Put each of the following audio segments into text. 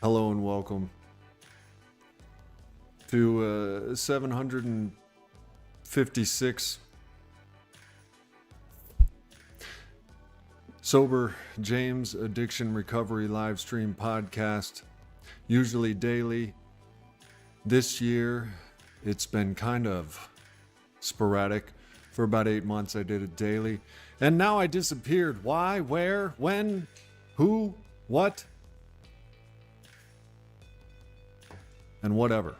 Hello and welcome to 756 Sober James Addiction Recovery live stream podcast, usually daily. This year, it's been kind of sporadic. For about 8 months, I did it daily. And now I disappeared. Why? Where? When? Who? What? And whatever.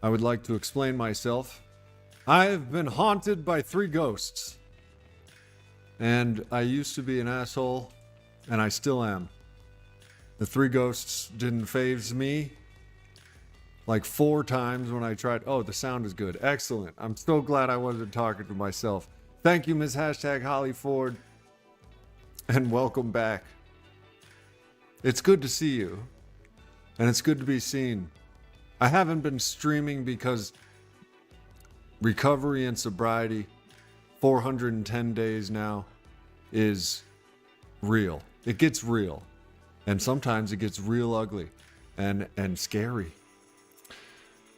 I would like to explain myself. I have been haunted by 3 ghosts. And I used to be an asshole, and I still am. The 3 ghosts didn't faze me. Like 4 times when I tried. Oh, the sound is good. Excellent. I'm so glad I wasn't talking to myself. Thank you, Ms. Holly Ford. And welcome back. It's good to see you. And it's good to be seen. I haven't been streaming because recovery and sobriety, 410 days now, is real. It gets real. And sometimes it gets real ugly and scary.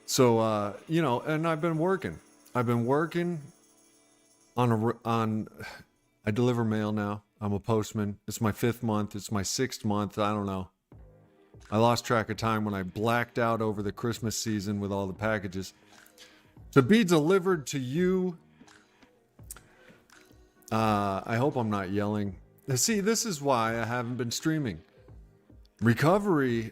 So, and I've been working. I deliver mail now. I'm a postman. It's my 5th month. It's my 6th month. I don't know. I lost track of time when I blacked out over the Christmas season with all the packages. To be delivered to you. I hope I'm not yelling. See, this is why I haven't been streaming. Recovery,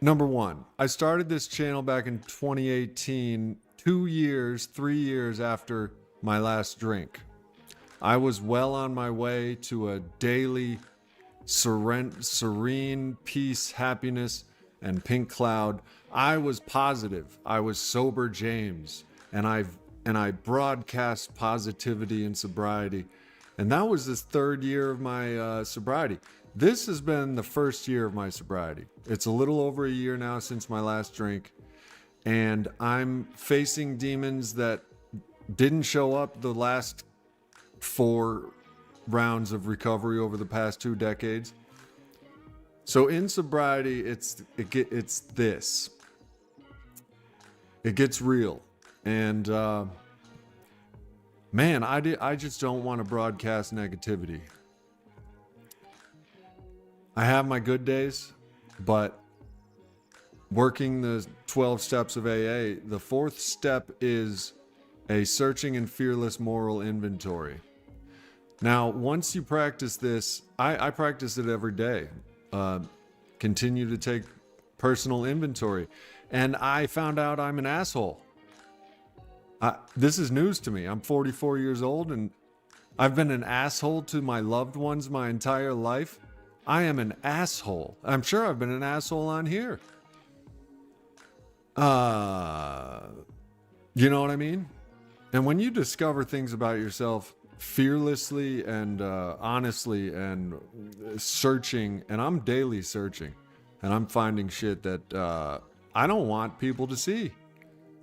number 1. I started this channel back in 2018, 3 years after my last drink. I was well on my way to a daily serene peace, happiness, and pink cloud. I was positive. I was sober James, and I broadcast positivity and sobriety. And that was this 3rd year of my sobriety. This has been the 1st year of my sobriety. It's a little over a year now since my last drink, and I'm facing demons that didn't show up the last 4 rounds of recovery over the past 2 decades. So in sobriety, it's this. It gets real. And man, I just don't want to broadcast negativity. I have my good days, but working the 12 steps of AA, the 4th step is a searching and fearless moral inventory. Now, once you practice this, I practice it every day. Continue to take personal inventory. And I found out I'm an asshole. This is news to me. I'm 44 years old and I've been an asshole to my loved ones my entire life. I am an asshole. I'm sure I've been an asshole on here. You know what I mean? And when you discover things about yourself fearlessly and honestly and searching, and I'm daily searching, and I'm finding shit that I don't want people to see,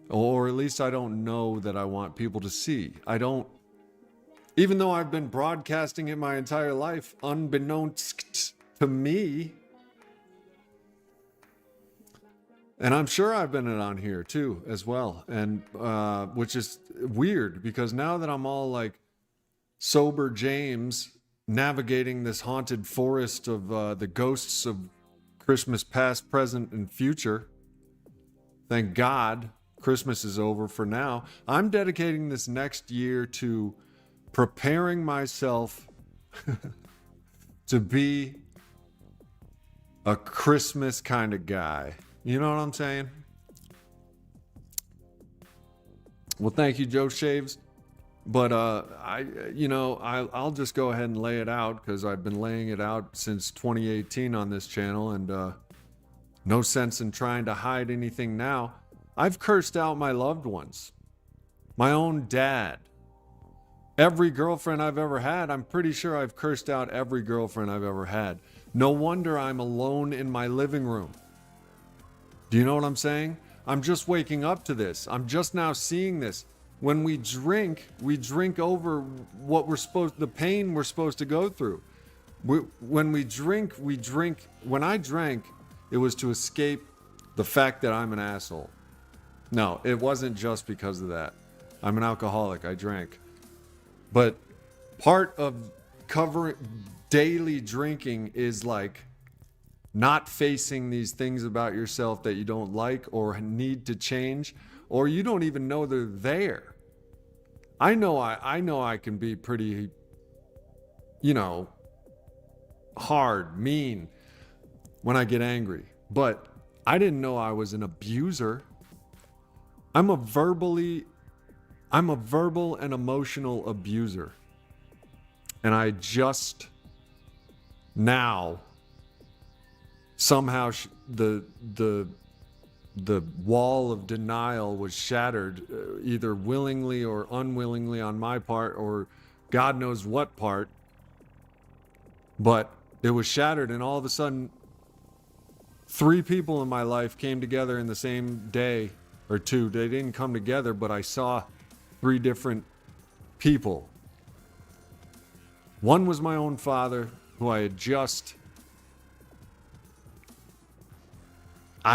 or at least I don't know that I want people to see. Even though I've been broadcasting it my entire life, unbeknownst to me, and I'm sure I've been it on here too as well, and which is weird because now that I'm all like sober James navigating this haunted forest of the ghosts of Christmas past, present, and future. Thank God Christmas is over for now. I'm dedicating this next year to preparing myself to be a Christmas kind of guy. You know what I'm saying? Well, thank you, Joe Shaves. But I'll just go ahead and lay it out because I've been laying it out since 2018 on this channel, and no sense in trying to hide anything now. I've cursed out my loved ones, my own dad, every girlfriend I've ever had. I'm pretty sure I've cursed out every girlfriend I've ever had. No wonder I'm alone in my living room. Do you know what I'm saying? I'm just waking up to this. I'm just now seeing this. When we drink over the pain we're supposed to go through. When we drink, when I drank, it was to escape the fact that I'm an asshole. No, it wasn't just because of that. I'm an alcoholic. I drank. But part of covering daily drinking is like not facing these things about yourself that you don't like or need to change, or you don't even know they're there. I know I can be pretty, hard, mean when I get angry, but I didn't know I was an abuser. I'm a verbal and emotional abuser. And I just now somehow the wall of denial was shattered, either willingly or unwillingly on my part, or God knows what part. But it was shattered, and all of a sudden, 3 people in my life came together in the same day, or 2. They didn't come together, but I saw 3 different people. One was my own father, who I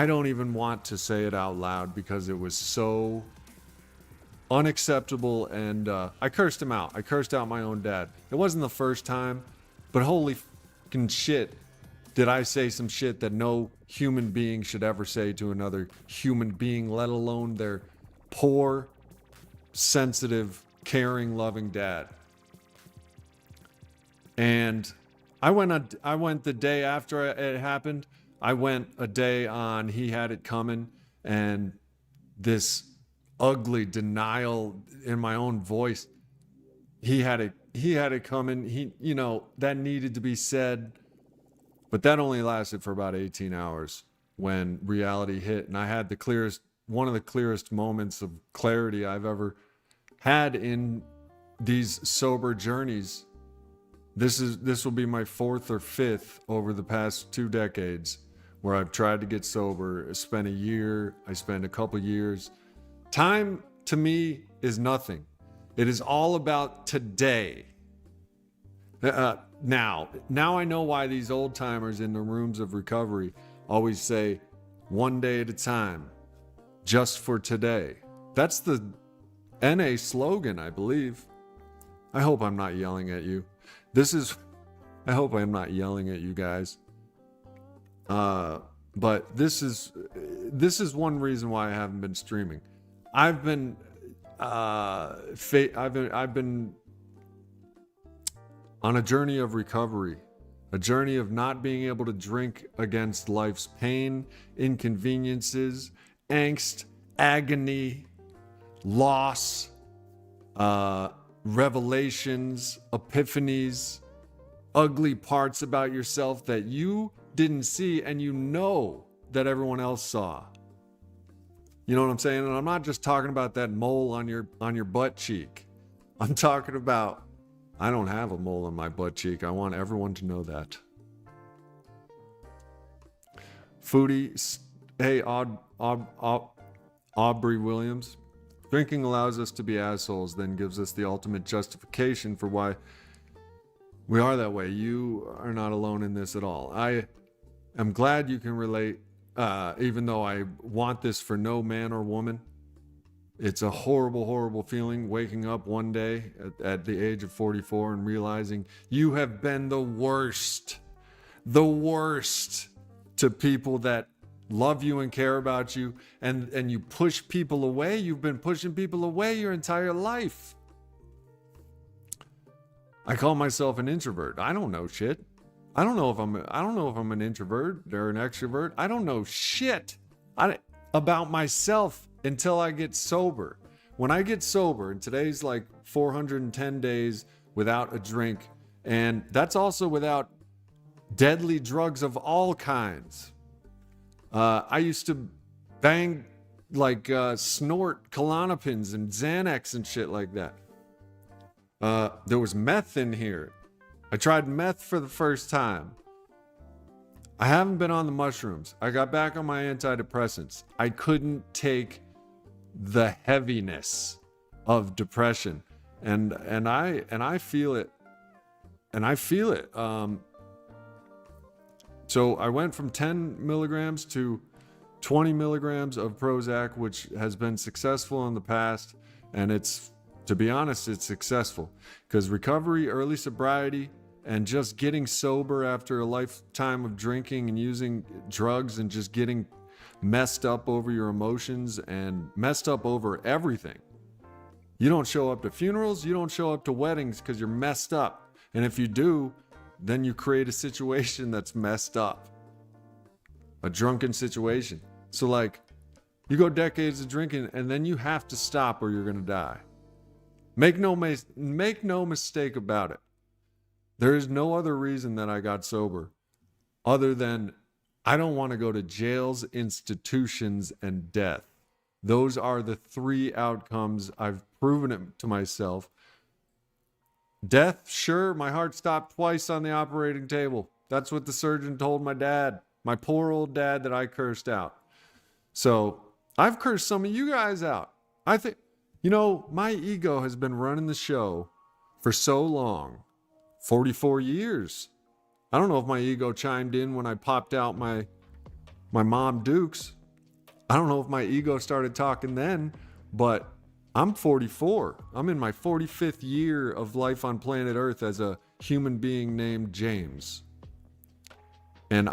don't even want to say it out loud because it was so unacceptable, and I cursed him out. I cursed out my own dad. It wasn't the first time, but holy fucking shit, did I say some shit that no human being should ever say to another human being, let alone their poor, sensitive, caring, loving dad. And I went the day after it happened. I went a day on He Had It Coming, and this ugly denial in my own voice. He had it coming. That needed to be said. But that only lasted for about 18 hours when reality hit, and I had one of the clearest moments of clarity I've ever had in these sober journeys. This will be my 4th or 5th over the past 2 decades where I've tried to get sober. I spent a year, I spent a couple years. Time to me is nothing. It is all about today. Now I know why these old timers in the rooms of recovery always say, one day at a time, just for today. That's the NA slogan, I believe. I hope I'm not yelling at you. I hope I'm not yelling at you guys. But this is one reason why I haven't been streaming. I've been on a journey of recovery, a journey of not being able to drink against life's pain, inconveniences, angst, agony, loss, revelations, epiphanies, ugly parts about yourself that you didn't see and that everyone else saw. You know what I'm saying? And I'm not just talking about that mole on your butt cheek. I'm talking about, I don't have a mole on my butt cheek. I want everyone to know that. Foodie, hey, Aubrey Williams. Drinking allows us to be assholes, then gives us the ultimate justification for why we are that way. You are not alone in this at all. I am glad you can relate, even though I want this for no man or woman. It's a horrible, horrible feeling waking up one day at the age of 44 and realizing you have been the worst to people that love you and care about you, and you push people away. You've been pushing people away your entire life. I call myself an introvert. I don't know shit. I don't know if I'm an introvert or an extrovert. I don't know shit about myself until I get sober. When I get sober, and today's like 410 days without a drink, and that's also without deadly drugs of all kinds. I used to bang, snort Klonopins and Xanax and shit like that. There was meth in here. I tried meth for the first time. I haven't been on the mushrooms. I got back on my antidepressants. I couldn't take the heaviness of depression, and I feel it. And I feel it. So I went from 10 milligrams to 20 milligrams of Prozac, which has been successful in the past. And it's, to be honest, it's successful because recovery, early sobriety, and just getting sober after a lifetime of drinking and using drugs and just getting messed up over your emotions and messed up over everything. You don't show up to funerals, you don't show up to weddings because you're messed up. And if you do, then you create a situation that's messed up. A drunken situation. So like, you go decades of drinking and then you have to stop or you're going to die. Make no mistake about it. There is no other reason that I got sober other than I don't want to go to jails, institutions, and death. Those are the three outcomes. I've proven it to myself. Death, sure, my heart stopped twice on the operating table. That's what the surgeon told my dad, my poor old dad that I cursed out. So I've cursed some of you guys out. I think, my ego has been running the show for so long, 44 years. I don't know if my ego chimed in when I popped out my Mom Dukes. I don't know if my ego started talking then, but I'm 44. I'm in my 45th year of life on planet Earth as a human being named James. And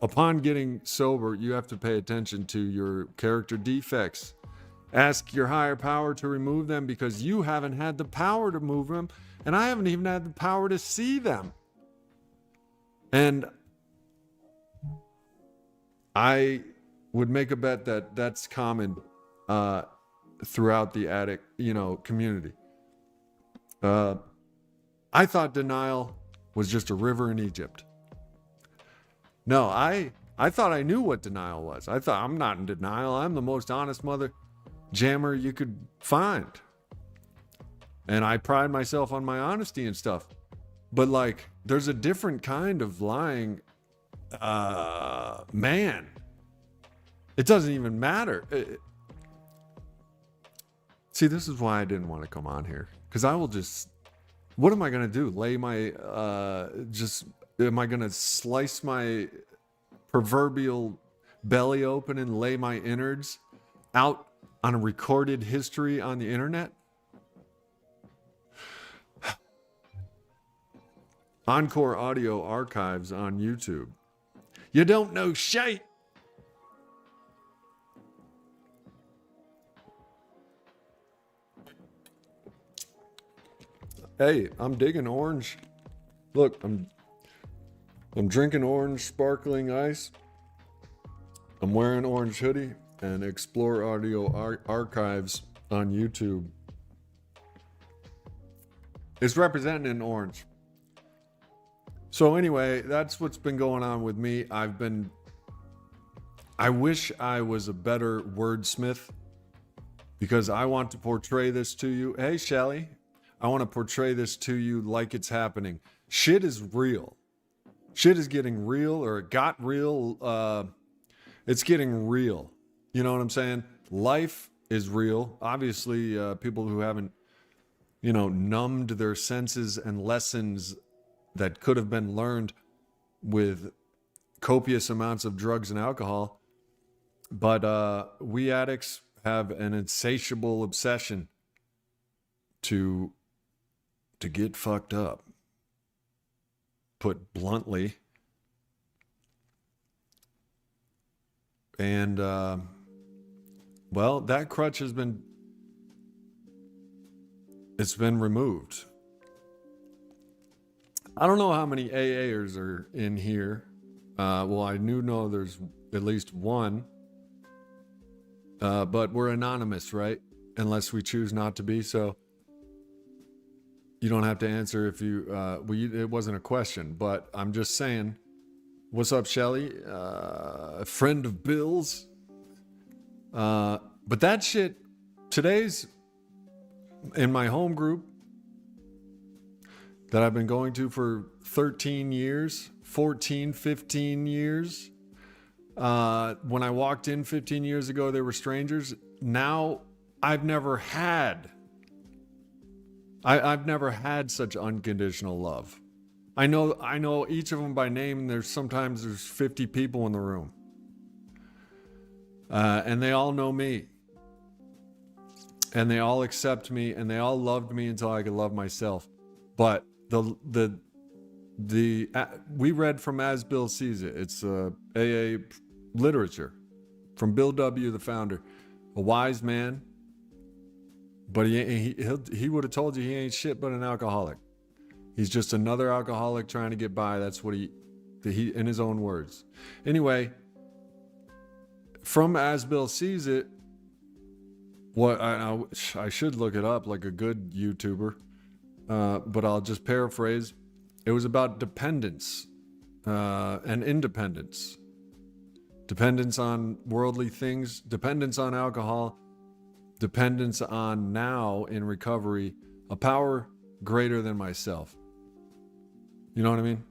upon getting sober, you have to pay attention to your character defects. Ask your higher power to remove them because you haven't had the power to move them, and I haven't even had the power to see them. And I would make a bet that that's common throughout the addict, community. I thought denial was just a river in Egypt. No, I thought I knew what denial was. I thought I'm not in denial. I'm the most honest mother jammer you could find. And I pride myself on my honesty and stuff. But like, there's a different kind of lying. Man, it doesn't even matter. See, this is why I didn't want to come on here. Because I will just, what am I going to do? Am I going to slice my proverbial belly open and lay my innards out on a recorded history on the internet? Encore audio archives on YouTube. You don't know shit. Hey, I'm digging orange. Look, I'm drinking orange sparkling ice. I'm wearing orange hoodie and Explore Audio Archives on YouTube. It's represented in orange. So anyway, that's what's been going on with me. I wish I was a better wordsmith because I want to portray this to you. Hey, Shelly, I want to portray this to you like it's happening. Shit is real. Shit is getting real, or it got real. It's getting real. You know what I'm saying? Life is real. Obviously, people who haven't, numbed their senses and lessons that could have been learned with copious amounts of drugs and alcohol. But we addicts have an insatiable obsession to get fucked up. Put bluntly. And, that crutch has been removed. I don't know how many AAers are in here. I know there's at least one. But we're anonymous, right? Unless we choose not to be. So you don't have to answer if you, it wasn't a question, but I'm just saying, what's up, Shelly? A friend of Bill's. But that shit, today's in my home group that I've been going to for 13 years, 14, 15 years. When I walked in 15 years ago, they were strangers. Now I've never had such unconditional love. I know each of them by name. Sometimes there's 50 people in the room. And they all know me. And they all accept me, and they all loved me until I could love myself. But we read from As Bill Sees It. It's AA literature from Bill W., the founder, a wise man. But he would have told you he ain't shit but an alcoholic. He's just another alcoholic trying to get by. That's what he in his own words. Anyway, from As Bill Sees It, what I should look it up like a good YouTuber, but I'll just paraphrase. It was about dependence and independence. Dependence on worldly things, dependence on alcohol, dependence on, now in recovery, a power greater than myself. You know what I mean?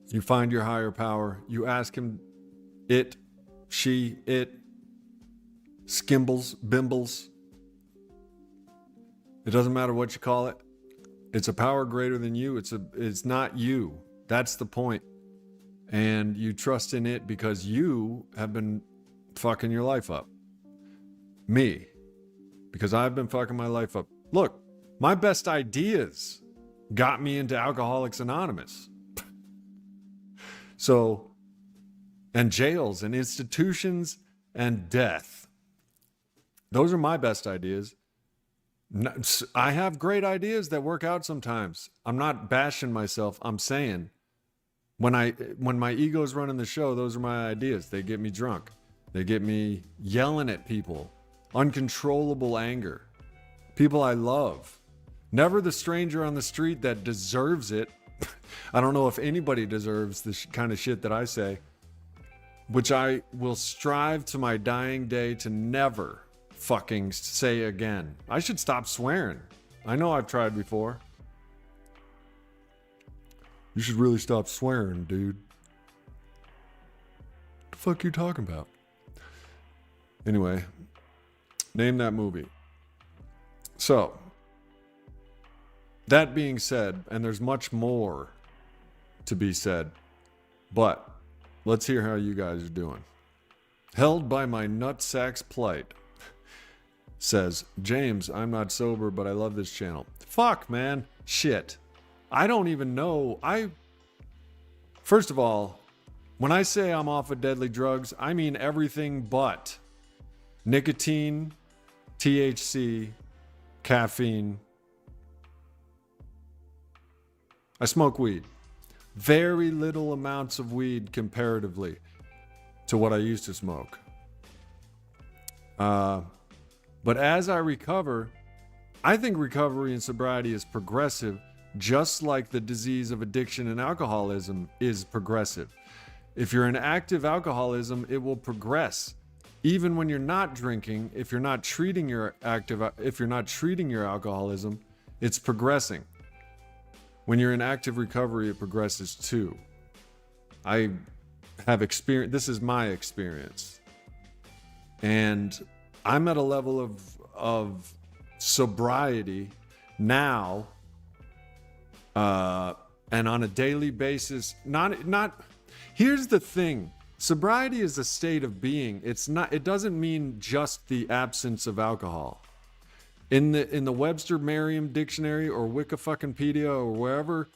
You find your higher power. You ask him, it, she, it, skimbles, bimbles. It doesn't matter what you call it. It's a power greater than you. It's not you. That's the point. And you trust in it because you have been fucking your life up. Me. Because I've been fucking my life up. Look, my best ideas got me into Alcoholics Anonymous. So, and jails and institutions and death. Those are my best ideas. I have great ideas that work out sometimes. I'm not bashing myself. I'm saying when my ego's running the show, those are my ideas. They get me drunk. They get me yelling at people. Uncontrollable anger. People I love. Never the stranger on the street that deserves it. I don't know if anybody deserves the kind of shit that I say, which I will strive to my dying day to never fucking say again. I should stop swearing. I know I've tried before. You should really stop swearing, dude. What the fuck you talking about? Anyway, name that movie. So, that being said, and there's much more to be said, but let's hear how you guys are doing. Held by my nutsack's plight. Says, James, I'm not sober, but I love this channel. Fuck, man. Shit. I don't even know. First of all, when I say I'm off of deadly drugs, I mean everything but nicotine, THC, caffeine. I smoke weed. Very little amounts of weed comparatively to what I used to smoke. But as I recover, I think recovery and sobriety is progressive, just like the disease of addiction and alcoholism is progressive. If you're in active alcoholism, it will progress. Even when you're not drinking, if you're not treating your alcoholism, it's progressing. When you're in active recovery, it progresses too. I have experienced, this is my experience. And I'm at a level of sobriety now, and on a daily basis. Here's the thing: sobriety is a state of being. It doesn't mean just the absence of alcohol. In the Webster Merriam Dictionary or Wikifucking-pedia or wherever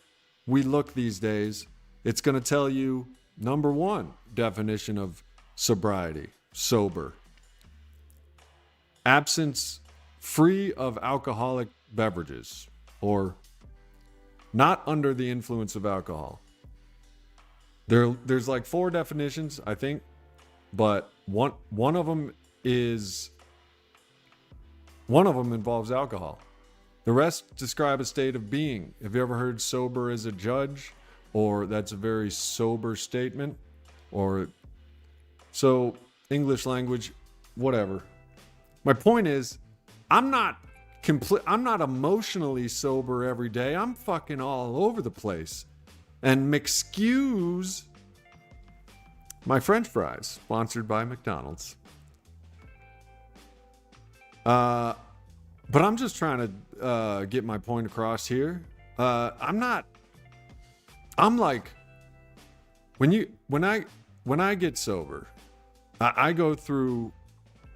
we look these days, it's going to tell you number one definition of sobriety: sober. Absence free of alcoholic beverages, or not under the influence of alcohol. There's like 4 definitions, I think, but one of them involves alcohol. The rest describe a state of being. Have you ever heard sober as a judge? Or that's a very sober statement? Or so English language, whatever. My point is, I'm not emotionally sober every day. I'm fucking all over the place. And m'excuse my French fries, sponsored by McDonald's. But I'm just trying to get my point across here. I'm like, when I get sober, I go through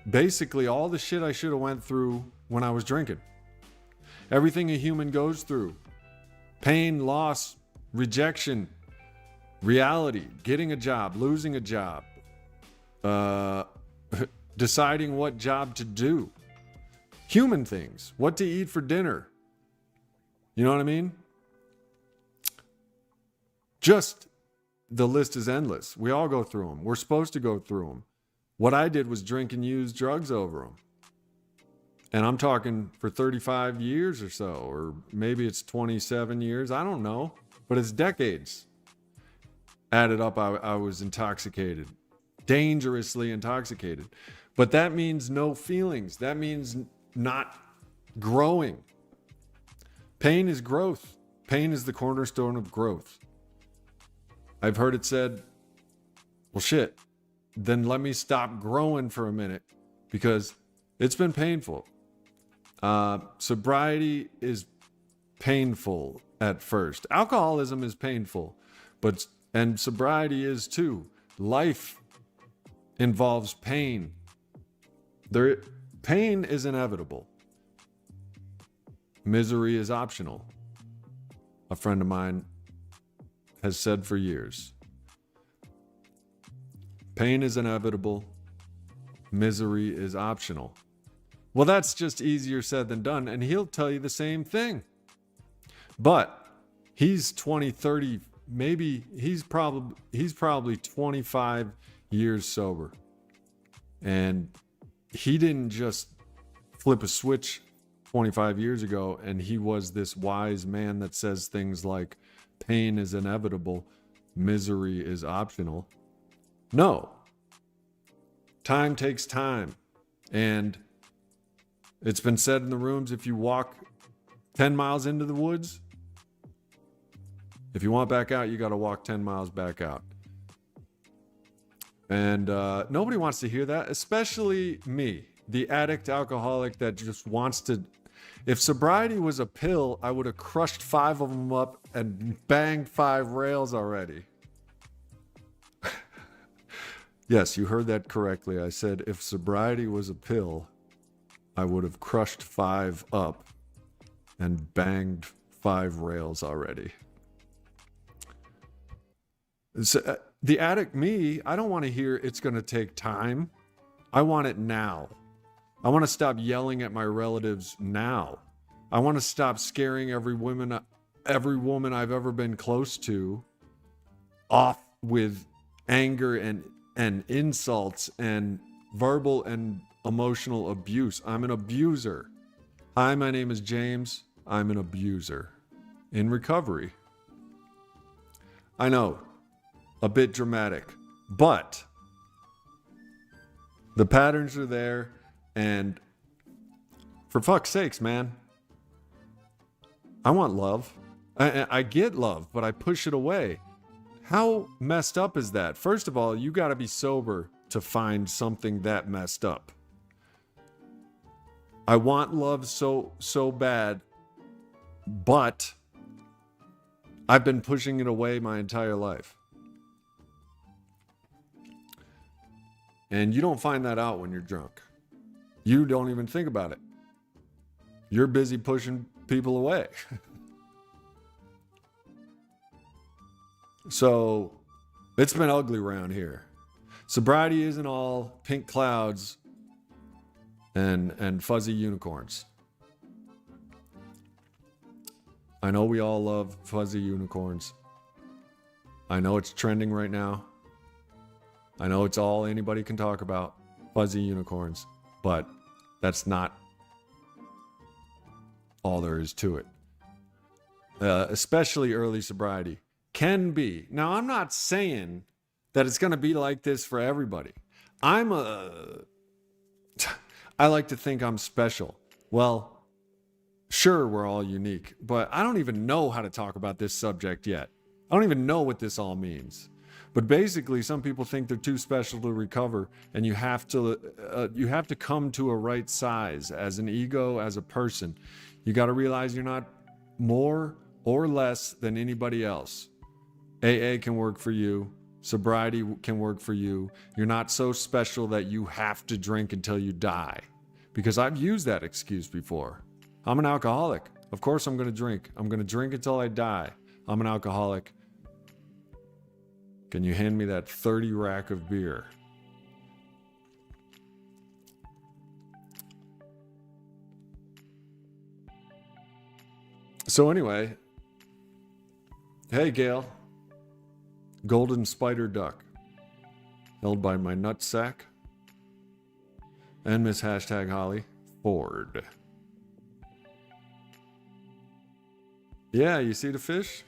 basically all the shit I should have went through when I was drinking. Everything a human goes through: pain, loss, rejection, reality, getting a job, losing a job, deciding what job to do, human things, what to eat for dinner. You know what I mean? Just the list is endless. We all go through them. We're supposed to go through them. What I did was drink and use drugs over them. And I'm talking for 35 years or so, or maybe it's 27 years. I don't know, but it's decades. Added up, I was intoxicated, dangerously intoxicated. But that means no feelings. That means not growing. Pain is growth. Pain is the cornerstone of growth. I've heard it said, well, shit, then let me stop growing for a minute because it's been painful. Sobriety is painful at first. Alcoholism is painful, and sobriety is too. Life involves pain. Pain is inevitable. Misery is optional. A friend of mine has said for years, pain is inevitable. Misery is optional. Well, that's just easier said than done, and he'll tell you the same thing. But he's 20, 30, maybe he's probably 25 years sober. And he didn't just flip a switch 25 years ago and he was this wise man that says things like pain is inevitable, misery is optional. No. Time takes time. And it's been said in the rooms, if you walk 10 miles into the woods, if you want back out, you got to walk 10 miles back out. And nobody wants to hear that, especially me, the addict alcoholic that just wants to. If sobriety was a pill, I would have crushed 5 of them up and banged 5 rails already. Yes, you heard that correctly. I said if sobriety was a pill, I would have crushed 5 up and banged 5 rails already. So, the addict me, I don't want to hear it's going to take time. I want it now. I want to stop yelling at my relatives now. I want to stop scaring every woman I've ever been close to off with anger and insults and verbal and emotional abuse. I'm an abuser. Hi, my name is James. I'm an abuser in recovery. I know, a bit dramatic, but the patterns are there, and for fuck's sakes, man, I want love. I get love, but I push it away. How messed up is that? First of all, you got to be sober to find something that messed up. I want love so bad, but I've been pushing it away my entire life. And you don't find that out when you're drunk. You don't even think about it. You're busy pushing people away. So it's been ugly around here. Sobriety isn't all pink clouds and fuzzy unicorns. I know we all love fuzzy unicorns. I know it's trending right now. I know it's all anybody can talk about, fuzzy unicorns, but that's not all there is to it. Especially early sobriety can be. Now, I'm not saying that it's going to be like this for everybody. I like to think I'm special. Well, sure, we're all unique, but I don't even know how to talk about this subject yet. I don't even know what this all means. But basically, some people think they're too special to recover, and you have to come to a right size as an ego, as a person. You got to realize you're not more or less than anybody else. AA can work for you. Sobriety can work for you. You're not so special that you have to drink until you die. Because I've used that excuse before. I'm an alcoholic. Of course I'm going to drink. I'm going to drink until I die. I'm an alcoholic. Can you hand me that 30 rack of beer? So anyway, hey Gail. Golden spider duck, held by my nutsack, and Miss #Holly Ford. Yeah, you see the fish?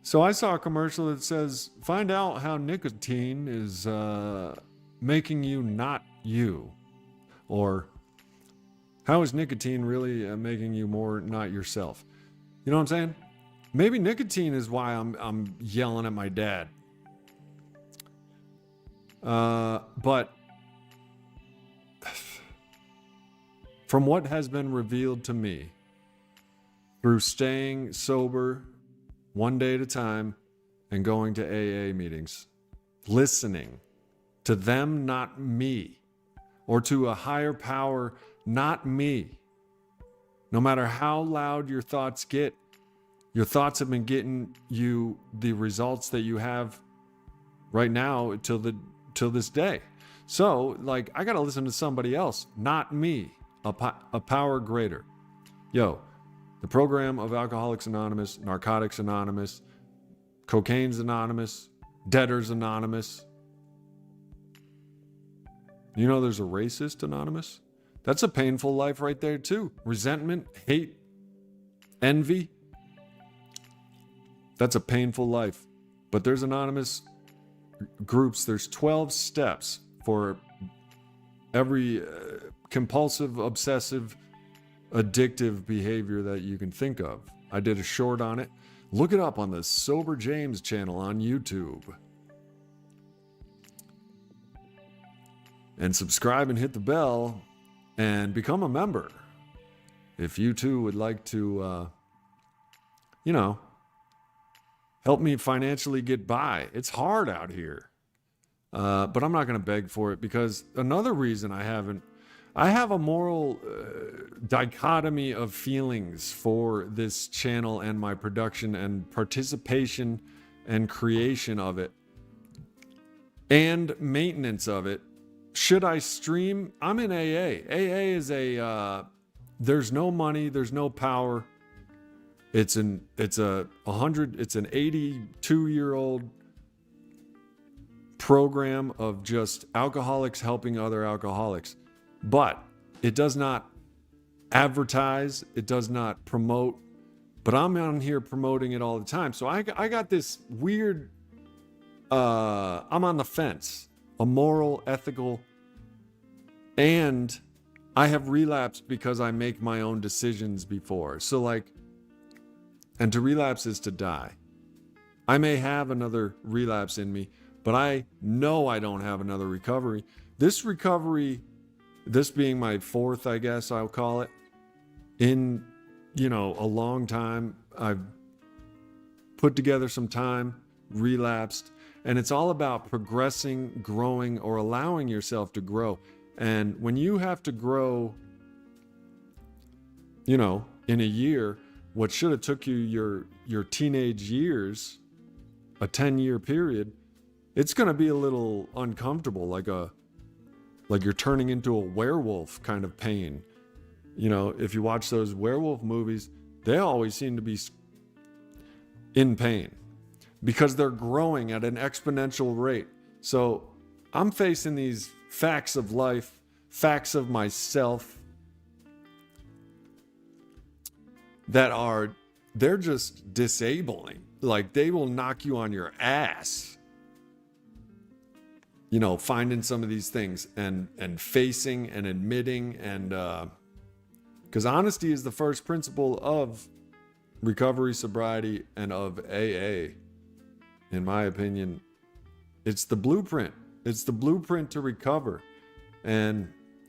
So I saw a commercial that says, find out how nicotine is making you not you. Or how is nicotine really making you more not yourself? You know what I'm saying? Maybe nicotine is why I'm yelling at my dad. But from what has been revealed to me through staying sober one day at a time and going to AA meetings, listening to them, not me, or to a higher power, not me. No matter how loud your thoughts get, your thoughts have been getting you the results that you have right now till this day. So, like, I got to listen to somebody else, not me, a power greater. Yo, the program of Alcoholics Anonymous, Narcotics Anonymous, Cocaine's Anonymous, Debtors Anonymous. You know there's a Racist Anonymous? That's a painful life right there too. Resentment, hate, envy. That's a painful life. But there's anonymous groups. There's 12 steps for every compulsive, obsessive, addictive behavior that you can think of. I did a short on it. Look it up on the Sober James channel on YouTube. And subscribe and hit the bell and become a member if you too would like to, help me financially get by. It's hard out here. But I'm not going to beg for it, because another reason I have a moral dichotomy of feelings for this channel and my production and participation and creation of it and maintenance of it. Should I stream? I'm in AA. AA is there's no money, there's no power. It's an 82-year-old program of just alcoholics helping other alcoholics. But it does not advertise, it does not promote, but I'm on here promoting it all the time. So I got this weird, I'm on the fence, a moral, ethical, and I have relapsed because I make my own decisions before. So and to relapse is to die. I may have another relapse in me, but I know I don't have another recovery. This being my fourth, I guess I'll call it, in, a long time. I've put together some time, relapsed, and it's all about progressing, growing, or allowing yourself to grow. And when you have to grow, in a year, what should have took you your teenage years, a 10-year period, it's going to be a little uncomfortable, like you're turning into a werewolf kind of pain. If you watch those werewolf movies, they always seem to be in pain because they're growing at an exponential rate. So I'm facing these facts of life, facts of myself they're just disabling. Like, they will knock you on your ass. Finding some of these things and facing and admitting, and because honesty is the first principle of recovery, sobriety, and of AA, in my opinion, it's the blueprint. It's the blueprint to recover. And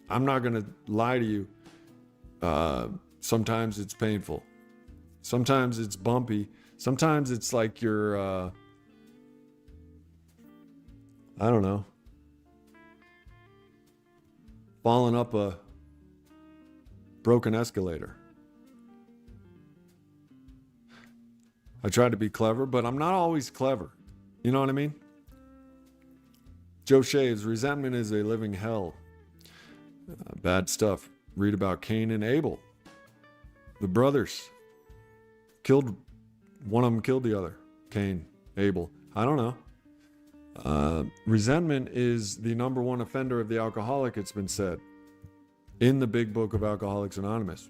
I'm not going to lie to you. Sometimes it's painful. Sometimes it's bumpy. Sometimes it's like you're, I don't know, falling up a broken escalator. I try to be clever, but I'm not always clever. You know what I mean? Joe Shays, resentment is a living hell. Bad stuff. Read about Cain and Abel. The brothers killed, one of them killed the other. Cain, Abel. I don't know. Resentment is the number one offender of the alcoholic, it's been said, in the big book of Alcoholics Anonymous.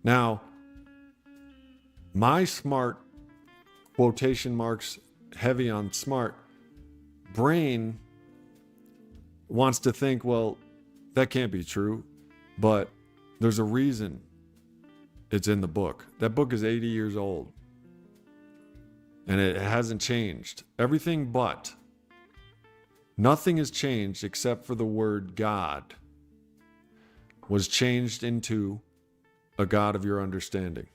Now, my smart, quotation marks, heavy on smart, brain wants to think, well, that can't be true, but there's a reason it's in the book. That book is 80 years old, and it hasn't changed. Everything but. Nothing has changed except for the word God was changed into a God of your understanding.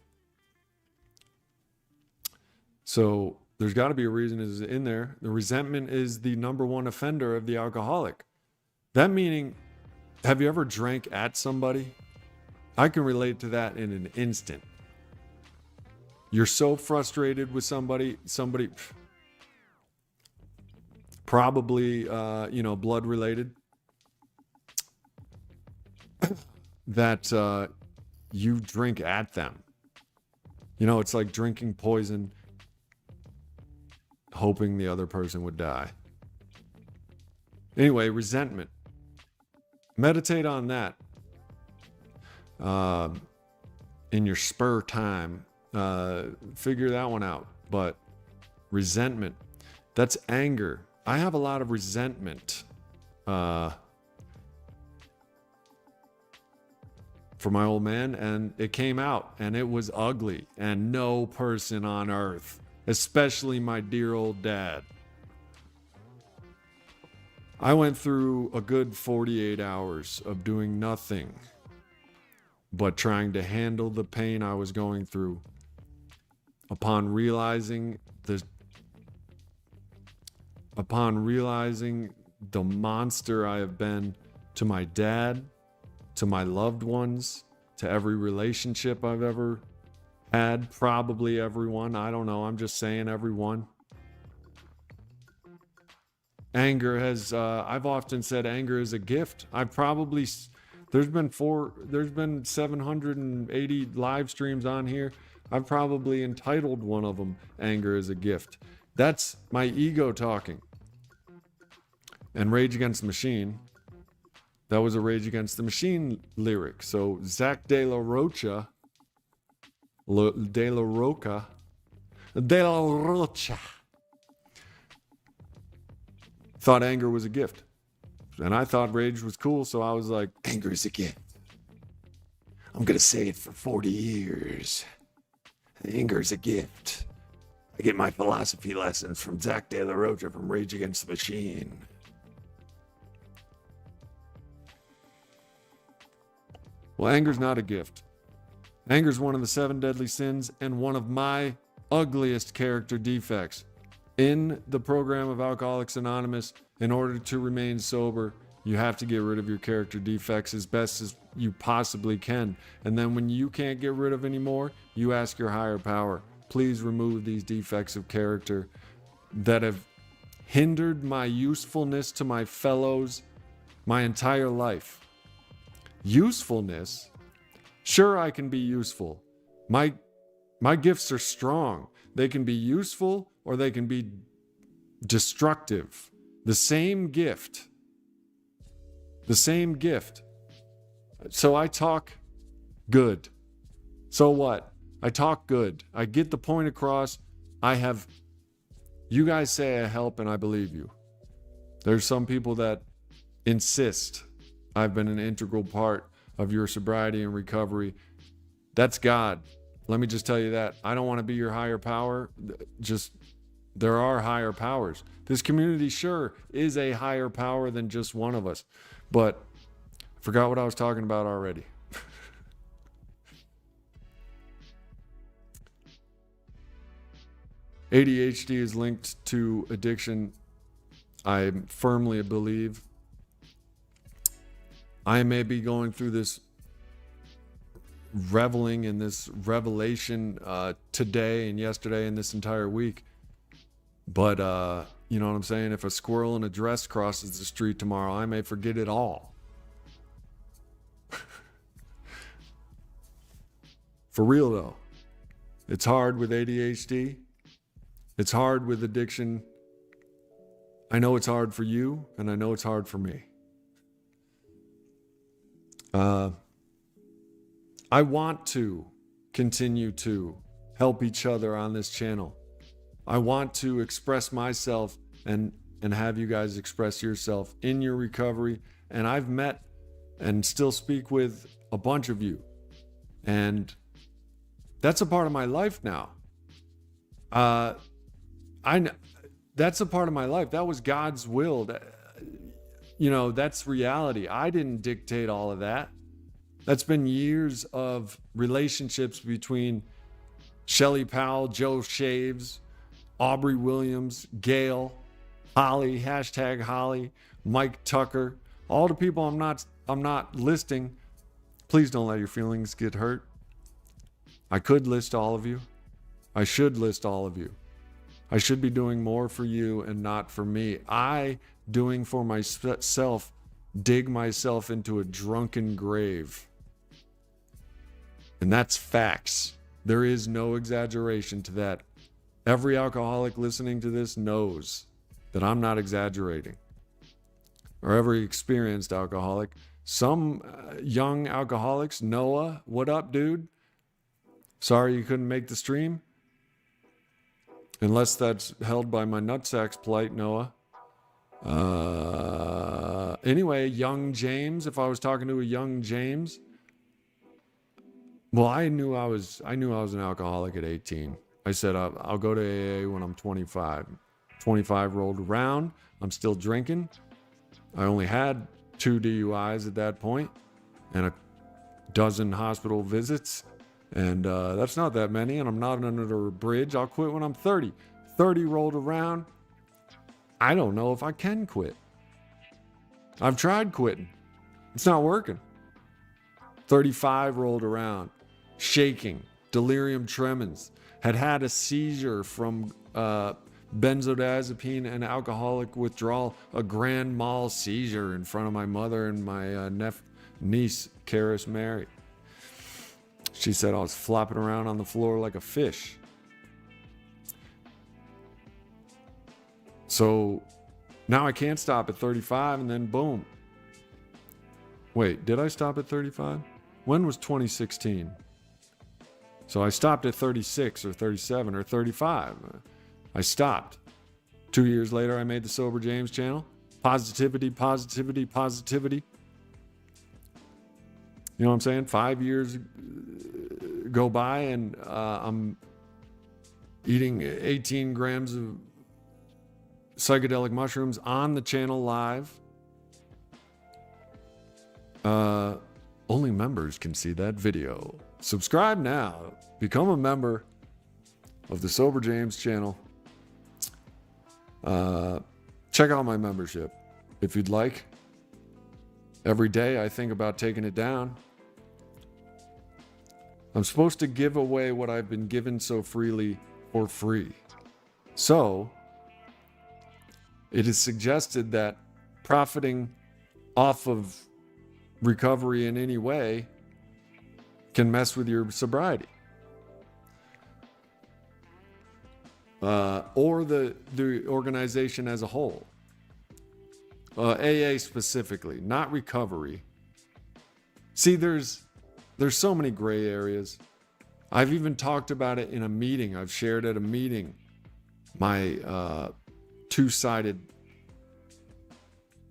So there's got to be a reason it's in there. The resentment is the number one offender of the alcoholic. That meaning, have you ever drank at somebody? I can relate to that in an instant. You're so frustrated with somebody probably, blood related, that you drink at them. You know, it's like drinking poison, hoping the other person would die. Anyway, resentment. Meditate on that in your spare time. Figure that one out. But resentment, that's anger. I have a lot of resentment for my old man, and it came out, and it was ugly, and no person on earth, especially my dear old dad. I went through a good 48 hours of doing nothing but trying to handle the pain I was going through. Upon realizing the monster I have been to my dad, to my loved ones, to every relationship I've ever had, probably everyone. I don't know. I'm just saying everyone. Anger has, I've often said anger is a gift. There's been 780 live streams on here. I've probably entitled one of them, Anger is a Gift. That's my ego talking. And Rage Against the Machine, that was a Rage Against the Machine lyric. So Zach De La Rocha thought anger was a gift. And I thought rage was cool, so I was like, anger is a gift. I'm going to say it for 40 years. Anger is a gift. I get my philosophy lessons from Zach De La Rocha from Rage Against the Machine. Well, anger's not a gift. Anger's one of the 7 deadly sins and one of my ugliest character defects. In the program of Alcoholics Anonymous, in order to remain sober, you have to get rid of your character defects as best as you possibly can. And then when you can't get rid of any more, you ask your higher power, please remove these defects of character that have hindered my usefulness to my fellows my entire life. Usefulness? Sure, I can be useful. My gifts are strong. They can be useful or they can be destructive. The same gift. The same gift. So I talk good. So what? I talk good. I get the point across. You guys say I help and I believe you. There's some people that insist I've been an integral part of your sobriety and recovery. That's God. let me just tell you that. I don't want to be your higher power. Just, there are higher powers. This community, sure, is a higher power than just one of us. But I forgot what I was talking about already. ADHD is linked to addiction. I firmly believe. I may be going through this reveling in this revelation today and yesterday and this entire week. But you know what I'm saying? If a squirrel in a dress crosses the street tomorrow, I may forget it all. For real though. It's hard with ADHD. It's hard with addiction. I know it's hard for you, and I know it's hard for me. I want to continue to help each other on this channel. I want to express myself and have you guys express yourself in your recovery. And I've met and still speak with a bunch of you. And that's a part of my life now. That's a part of my life. That was God's will. You know, that's reality. I didn't dictate all of that. That's been years of relationships between Shelly Powell, Joe Shaves, Aubrey Williams, Gail, Holly, hashtag Holly, Mike Tucker, all the people I'm not listing. Please don't let your feelings get hurt. I could list all of you. I should list all of you. I should be doing more for you and not for me. I, doing for myself, dig myself into a drunken grave. And that's facts. There is no exaggeration to that. Every alcoholic listening to this knows that I'm not exaggerating. Or every experienced alcoholic. Some young alcoholics, Noah, what up, dude? Sorry you couldn't make the stream. Unless that's held by my nutsack's plight, Noah. Anyway, young James, if I was talking to a young James, well, I knew I was an alcoholic at 18. I said, I'll go to AA when I'm 25. 25 rolled around. I'm still drinking. I only had 2 DUIs at that point and a dozen hospital visits. And that's not that many, and I'm not under a bridge. I'll quit when I'm 30. 30 rolled around. I don't know if I can quit. I've tried quitting. It's not working. 35 rolled around. Shaking. Delirium tremens. Had a seizure from benzodiazepine and alcoholic withdrawal. A grand mal seizure in front of my mother and my niece, Karis Mary. She said I was flopping around on the floor like a fish. So now I can't stop at 35 and then boom. Wait, did I stop at 35? When was 2016? So I stopped at 36 or 37 or 35. I stopped. 2 years later, I made the Sober James channel. Positivity, positivity, positivity. You know what I'm saying? 5 years go by and I'm eating 18 grams of psychedelic mushrooms on the channel live. Only members can see that video. Subscribe now. Become a member of the Sober James channel. Check out my membership if you'd like. Every day I think about taking it down. I'm supposed to give away what I've been given so freely for free. So, it is suggested that profiting off of recovery in any way can mess with your sobriety. Or the organization as a whole. AA specifically, not recovery. See, there's so many gray areas. I've even talked about it in a meeting. I've shared at a meeting my two-sided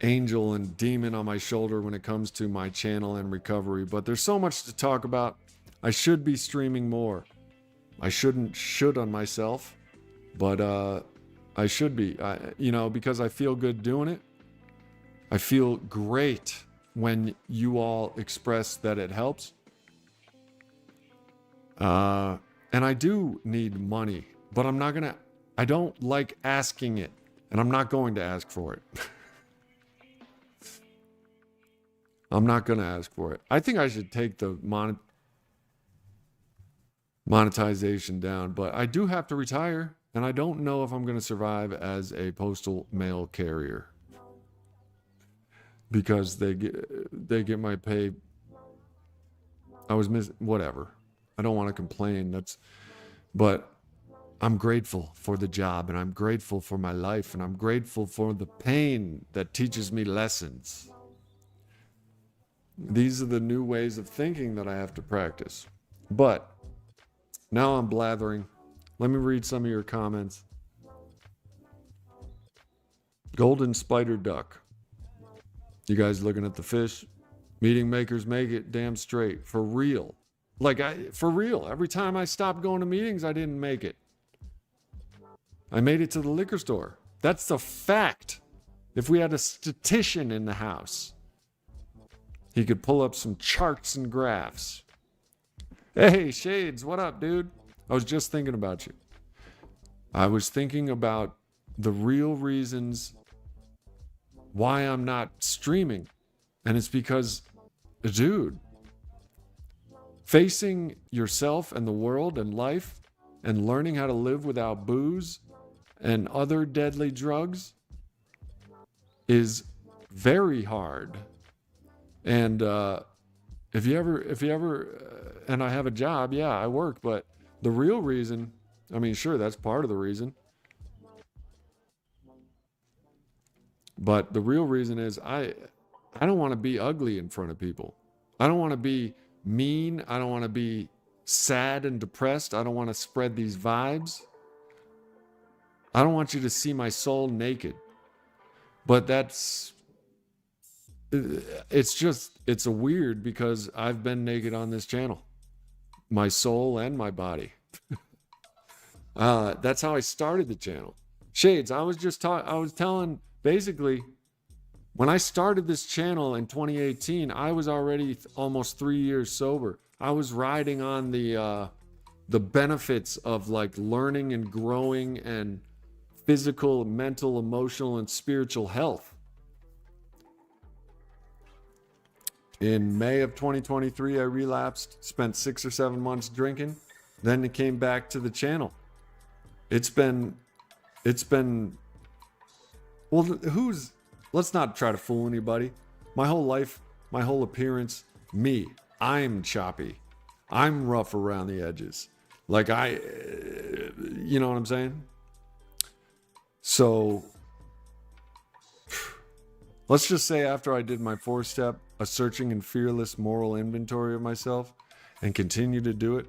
angel and demon on my shoulder when it comes to my channel and recovery. But there's so much to talk about. I should be streaming more. I should on myself, but I should be, because I feel good doing it. I feel great when you all express that it helps. And I do need money, but I don't like asking it, and I'm not going to ask for it. I'm not going to ask for it. I think I should take the monetization down, but I do have to retire, and I don't know if I'm going to survive as a postal mail carrier because they get my pay. I was whatever. I don't want to complain. But I'm grateful for the job, and I'm grateful for my life, and I'm grateful for the pain that teaches me lessons. These are the new ways of thinking that I have to practice. But now I'm blathering. Let me read some of your comments. Golden spider duck. You guys looking at the fish? Meeting makers make it damn straight. For real. For real. Every time I stopped going to meetings, I didn't make it. I made it to the liquor store. That's the fact. If we had a statistician in the house, he could pull up some charts and graphs. Hey, Shades, what up, dude? I was just thinking about you. I was thinking about the real reasons why I'm not streaming. And it's because, dude, facing yourself and the world and life and learning how to live without booze and other deadly drugs is very hard. And if you ever, and I have a job, yeah, I work, but the real reason, sure, that's part of the reason. But the real reason is I don't want to be ugly in front of people. I don't want to be mean. I don't want to be sad and depressed. I don't want to spread these vibes. I don't want you to see my soul naked. But it's a weird because I've been naked on this channel. My soul and my body. That's how I started the channel. Shades, I was telling, basically, when I started this channel in 2018, I was already almost 3 years sober. I was riding on the benefits of learning and growing and physical, mental, emotional, and spiritual health. In May of 2023, I relapsed, spent 6 or 7 months drinking, then it came back to the channel. It's been, let's not try to fool anybody. My whole life, my whole appearance, I'm choppy. I'm rough around the edges. You know what I'm saying? So, let's just say after I did my 4-step, a searching and fearless moral inventory of myself, and continue to do it,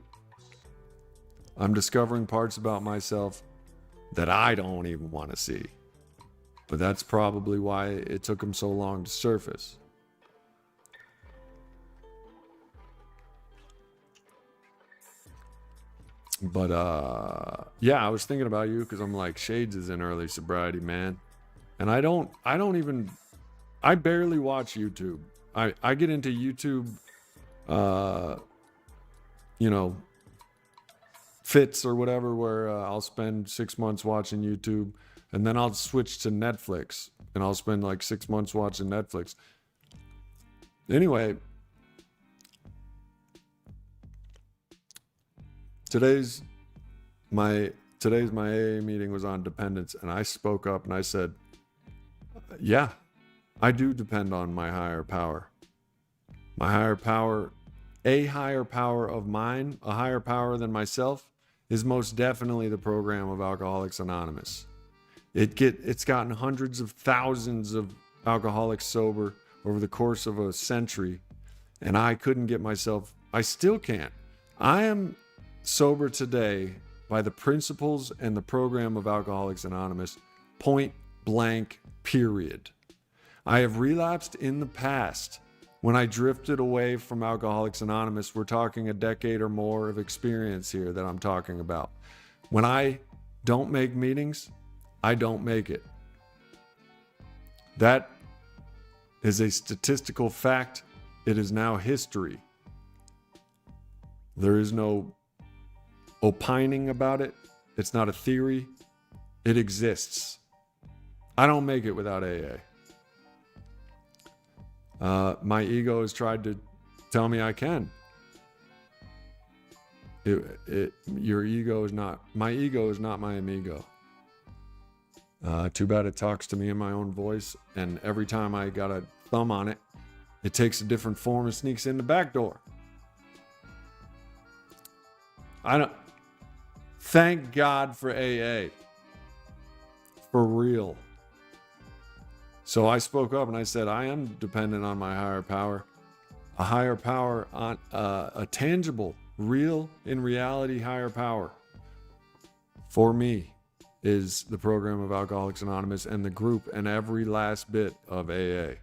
I'm discovering parts about myself that I don't even want to see. But that's probably why it took them so long to surface. But yeah, I was thinking about you because I'm like, Shades is in early sobriety, man. And I barely watch YouTube. I get into YouTube, fits or whatever, where I'll spend 6 months watching YouTube, and then I'll switch to Netflix, and I'll spend 6 months watching Netflix. Anyway, today's my AA meeting was on dependence, and I spoke up and I said, yeah, I do depend on my higher power. My higher power, a higher power of mine, a higher power than myself, is most definitely the program of Alcoholics Anonymous. It's gotten hundreds of thousands of alcoholics sober over the course of a century, and I couldn't get myself, I still can't. I am sober today by the principles and the program of Alcoholics Anonymous, point blank, period. I have relapsed in the past When I drifted away from Alcoholics Anonymous, we're talking a decade or more of experience here that I'm talking about. When I don't make meetings, I don't make it. That is a statistical fact. It is now history. There is no opining about it. It's not a theory. It exists. I don't make it without AA. My ego has tried to tell me I can. Your ego is not, my ego is not my amigo. Too bad it talks to me in my own voice, and every time I got a thumb on it, it takes a different form and sneaks in the back door. Thank God for AA. For real. So I spoke up and I said, I am dependent on my higher power. A higher power, on a tangible, real, in reality higher power. For me is the program of Alcoholics Anonymous and the group and every last bit of AA.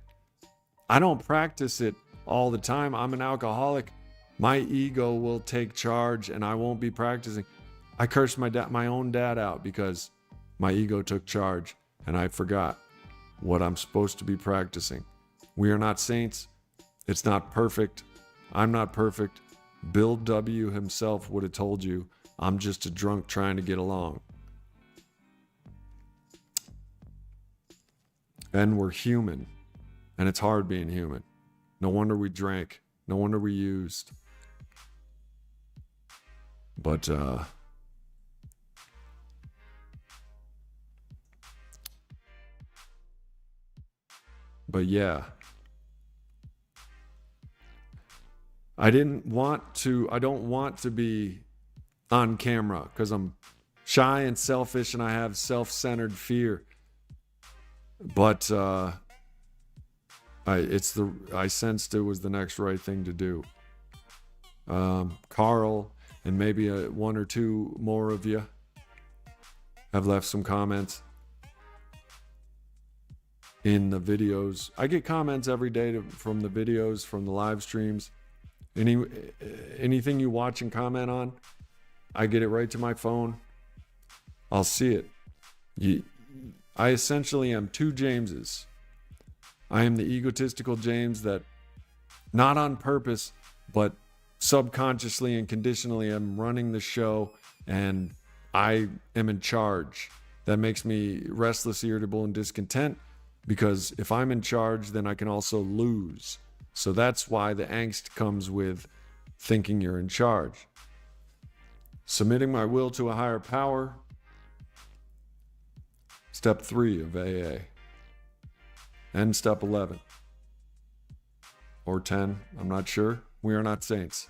I don't practice it all the time. I'm an alcoholic. My ego will take charge and I won't be practicing. I cursed my own dad out because my ego took charge and I forgot what I'm supposed to be practicing. We are not saints. It's not perfect. I'm not perfect. Bill W. himself would have told you, I'm just a drunk trying to get along. And we're human. And it's hard being human. No wonder we drank. No wonder we used. But yeah, I don't want to be on camera because I'm shy and selfish and I have self-centered fear. But I sensed it was the next right thing to do. Carl and maybe one or two more of you have left some comments in the videos. I get comments every day from the videos, from the live streams. Anything you watch and comment on, I get it right to my phone. I'll see it. I essentially am two Jameses. I am the egotistical James that, not on purpose, but subconsciously and conditionally, am running the show and I am in charge. That makes me restless, irritable, and discontent because if I'm in charge, then I can also lose. So that's why the angst comes with thinking you're in charge. Submitting my will to a higher power. Step 3 of AA. And step 11. Or 10, I'm not sure. We are not saints.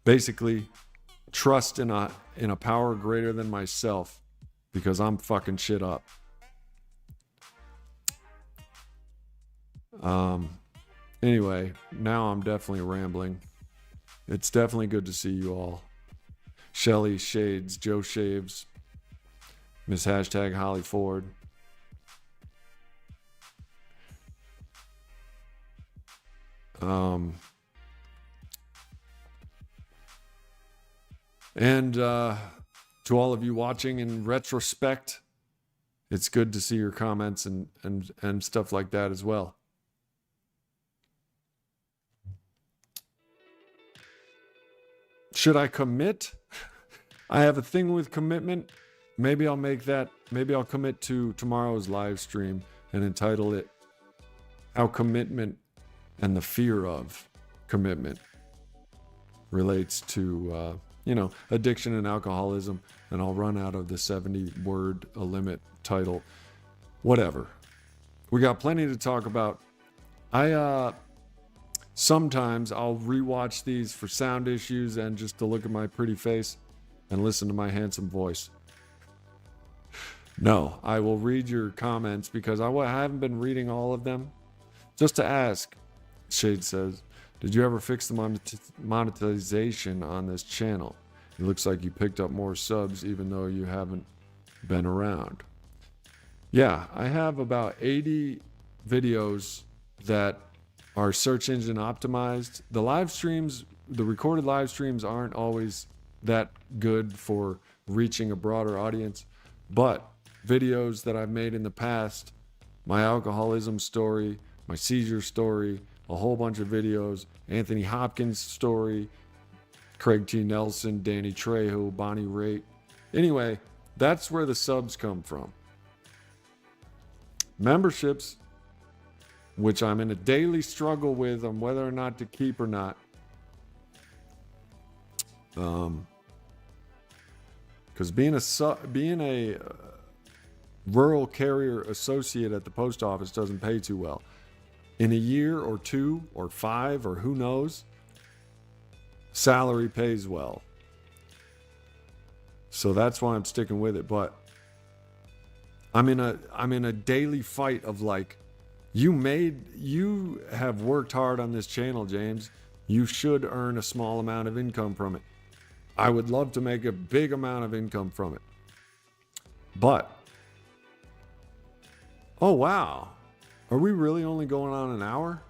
Basically, trust in a power greater than myself because I'm fucking shit up. Anyway, now I'm definitely rambling. It's definitely good to see you all. Shelly Shades, Joe Shaves, Miss Hashtag Holly Ford. And to all of you watching in retrospect, it's good to see your comments and stuff like that as well. Should I commit? I have a thing with commitment. Maybe I'll commit to tomorrow's live stream and entitle it How Commitment and the Fear of Commitment relates to, addiction and alcoholism. And I'll run out of the 70-word a limit title. Whatever. We got plenty to talk about. Sometimes I'll rewatch these for sound issues and just to look at my pretty face and listen to my handsome voice. No, I will read your comments because I haven't been reading all of them. Just to ask, Shade says, did you ever fix the monetization on this channel? It looks like you picked up more subs even though you haven't been around. Yeah, I have about 80 videos that are search engine optimized. The live streams, the recorded live streams aren't always that good for reaching a broader audience, but videos that I've made in the past, my alcoholism story, my seizure story, a whole bunch of videos, Anthony Hopkins' story, Craig T. Nelson, Danny Trejo, Bonnie Raitt. Anyway, that's where the subs come from. Memberships, which I'm in a daily struggle with on whether or not to keep or not. Because being a rural carrier associate at the post office doesn't pay too well. In a year or 2 or 5 or who knows, salary pays well. So that's why I'm sticking with it. But I'm in a daily fight of like, you have worked hard on this channel, James. You should earn a small amount of income from it. I would love to make a big amount of income from it. But, oh wow, are we really only going on an hour?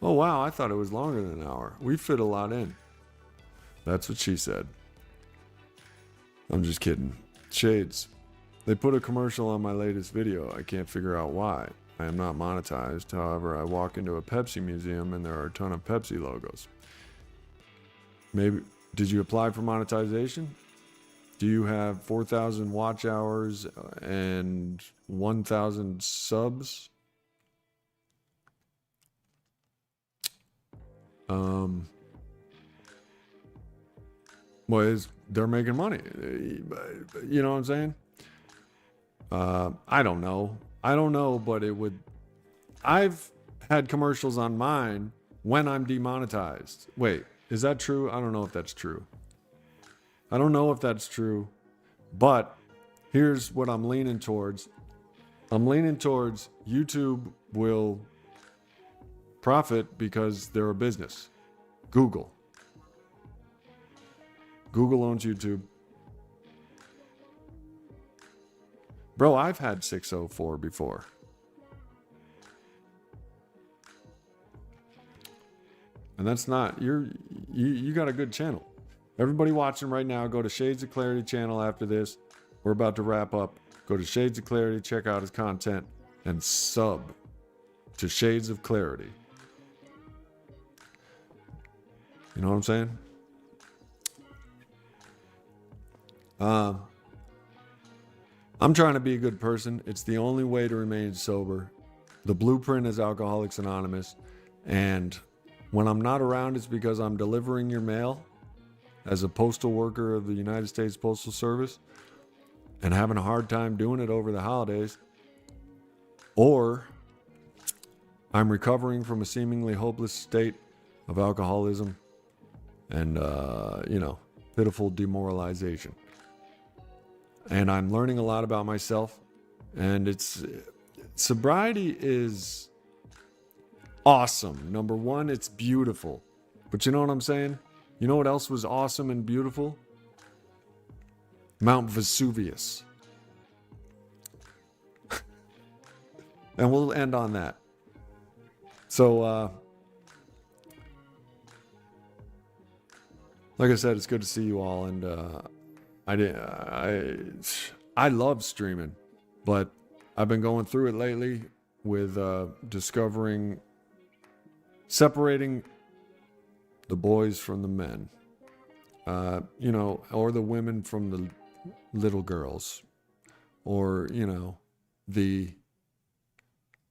Oh wow, I thought it was longer than an hour. We fit a lot in. That's what she said. I'm just kidding. Shades. They put a commercial on my latest video. I can't figure out why. I am not monetized. However, I walk into a Pepsi museum and there are a ton of Pepsi logos. Maybe, did you apply for monetization? Do you have 4,000 watch hours and 1,000 subs? Well, they're making money. You know what I'm saying? I don't know, but it would. I've had commercials on mine when I'm demonetized. Wait, is that true? I don't know if that's true. But here's what I'm leaning towards. I'm leaning towards YouTube will profit because they're a business. Google owns YouTube. Bro, I've had 604 before. And that's not, you got a good channel. Everybody watching right now, go to Shades of Clarity channel after this. We're about to wrap up. Go to Shades of Clarity, check out his content, and sub to Shades of Clarity. You know what I'm saying? I'm trying to be a good person. It's the only way to remain sober. The blueprint is Alcoholics Anonymous. And when I'm not around, it's because I'm delivering your mail as a postal worker of the United States Postal Service and having a hard time doing it over the holidays. Or I'm recovering from a seemingly hopeless state of alcoholism and, pitiful demoralization. And I'm learning a lot about myself. And sobriety is awesome. Number one, it's beautiful. But you know what I'm saying? You know what else was awesome and beautiful? Mount Vesuvius. And we'll end on that. So, like I said, it's good to see you all. And I love streaming, but I've been going through it lately with separating the boys from the men, or the women from the little girls, or, the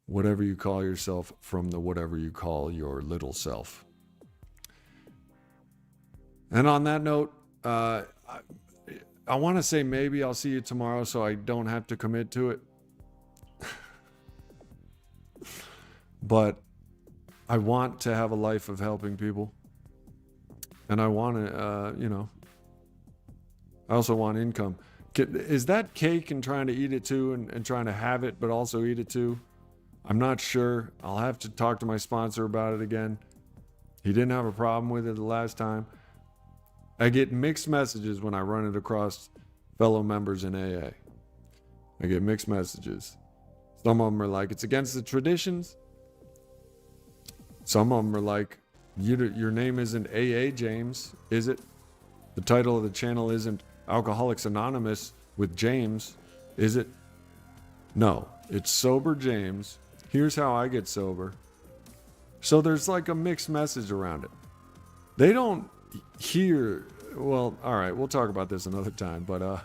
whatever you call yourself from the whatever you call your little self. And on that note, I want to say maybe I'll see you tomorrow so I don't have to commit to it. But I want to have a life of helping people. And I want to, I also want income. Is that cake and trying to eat it too and trying to have it but also eat it too? I'm not sure. I'll have to talk to my sponsor about it again. He didn't have a problem with it the last time. I get mixed messages when I run it across fellow members in AA. I get mixed messages. Some of them are like, it's against the traditions. Some of them are like, your name isn't AA James, is it? The title of the channel isn't Alcoholics Anonymous with James, is it? No, it's Sober James. Here's how I get sober. So there's like a mixed message around it. They don't hear, well, all right, we'll talk about this another time, but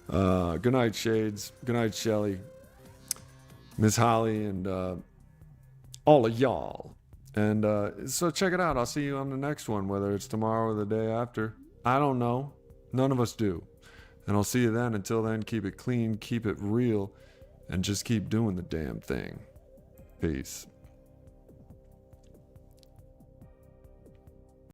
good night, Shades. Good night, Shelly, Miss Holly, and all of y'all. And so check it out. I'll see you on the next one, whether it's tomorrow or the day after. I don't know. None of us do. And I'll see you then. Until then, keep it clean, keep it real, and just keep doing the damn thing. Peace.